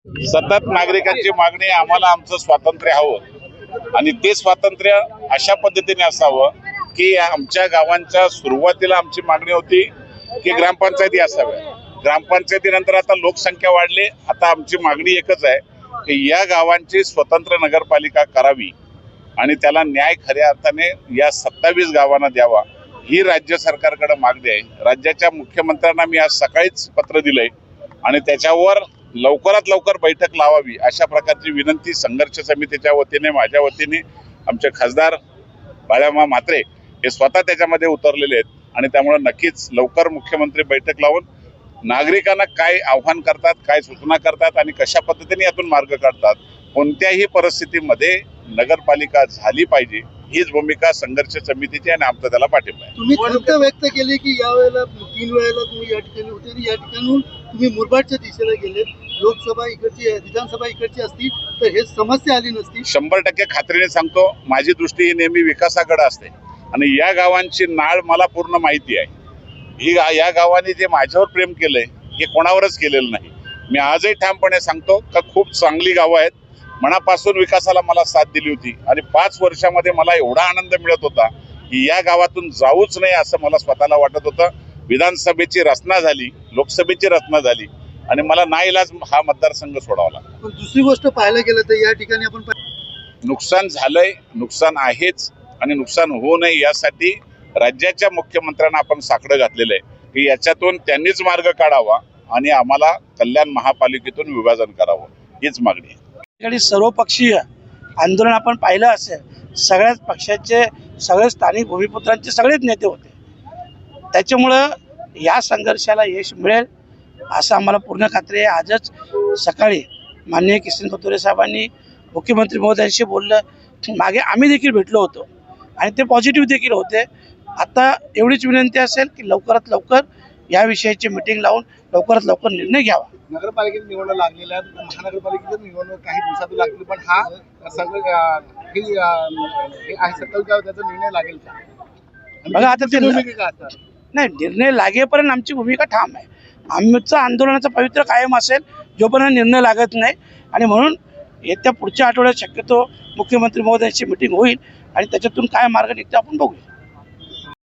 सतत नागरिकांची मागणी आम्हाला आमचं स्वातंत्र्य हवं आणि ते स्वातंत्र्य अशा पद्धतीने असावं की आमच्या गावांच्या सुरुवातीला आमची मागणी होती की ग्रामपंचायती असाव्या. ग्रामपंचायतीनंतर आता लोकसंख्या वाढली. आता आमची मागणी एकच आहे की या गावांची स्वतंत्र नगरपालिका करावी आणि त्याला न्याय खऱ्या अर्थाने या 27 गावांना द्यावा. ही राज्य सरकारकडे मागणी आहे. राज्याच्या मुख्यमंत्र्यांना मी आज सकाळीच पत्र दिलंय आणि त्याच्यावर लवकरात लवकर बैठक लावावी अशा प्रकारची विनंती संघर्ष समितीच्या वतीने, माझ्या वतीने, आमचे खासदार बाळामा म्हात्रे हे स्वतः त्याच्यामध्ये उतरलेले आहेत आणि त्यामुळे नक्कीच लवकर मुख्यमंत्री बैठक लावून नागरिकांना काय आव्हान करतात, काय सूचना करतात आणि कशा पद्धतीने यातून मार्ग काढतात, कोणत्याही परिस्थितीमध्ये नगरपालिका झाली पाहिजे हीच भूमिका संघर्ष समितीची आणि आमचा त्याला पाठिंबा आहे. तुम्ही खंत व्यक्त केली की यावेळेला 3 वेळेला तुम्ही या ठिकाणी होते आणि या ठिकाणून तुम्ही मुरबाडच्या दिशेला गेले. लोकसभा इकडची, विधानसभा इकडची असती तर हे समस्या आली नसती. 100% खात्रीने सांगतो, माझी दृष्टी ही नेहमी विकासाकडे असते आणि या गावांची नाळ मला पूर्ण माहिती आहे. या गावाने जे माझ्यावर प्रेम केलंय हे कोणावरच केलेलं नाही. मी आजही ठामपणे सांगतो का खूप चांगली गावं आहेत. मनापासून विकासाला मला साथ दिली होती आणि 5 वर्षामध्ये मला एवढा आनंद मिळत होता की या गावातून जाऊच नाही असं मला स्वतःला वाटत होतं. विधानसभेची रचना झाली, लोकसभेची रचना झाली आणि मला नाईलाज हा मतदारसंघ सोडावा लागला. पण दुसरी गोष्ट पाहायला गेलं तर या ठिकाणी आपण नुकसान झालंय, नुकसान आहेच आणि नुकसान होऊ नये यासाठी राज्याच्या मुख्यमंत्र्यांना आपण साकडं घातलेलं आहे की याच्यातून त्यांनीच मार्ग काढावा आणि आम्हाला कल्याण महापालिकेतून विभाजन करावं हीच मागणी आहे. सर्वपक्षीय आंदोलन आपण पाहिलं असेल. सगळ्याच पक्षाचे, सगळे स्थानिक भूमिपुत्रांचे सगळेच नेते होते. त्याच्यामुळं या संघर्षाला यश मिळेल असं आम्हाला पूर्ण खात्री आहे. आजच सकाळी माननीय किसन कथोरे साहेबांनी मुख्यमंत्री महोदयांशी बोललं. मागे आम्ही देखील भेटलो होतो आणि ते पॉझिटिव्ह देखील होते. आता एवढीच विनंती असेल की लवकरात लवकर या विषयाची मीटिंग लावून लवकरात लवकर निर्णय घ्यावा. नगरपालिकेत निवडणूक लागलेल्या आहेत, महानगरपालिकेत निवडणूक काही दिवसात लागली, पण हा सगळं आहे 27 त्याचा निर्णय लागेल का? बघा आता ते भूमिका असणार नाही, निर्णय लागेपर्यंत आमची भूमिका ठाम आहे. आमचं आंदोलनाचं पवित्र कायम असेल जोपर्यंत निर्णय लागत नाही आणि म्हणून येत्या पुढच्या आठवड्यात शक्यतो मुख्यमंत्री महोदयांची मीटिंग होईल आणि त्याच्यातून काय मार्ग निघतो आपण बघूया.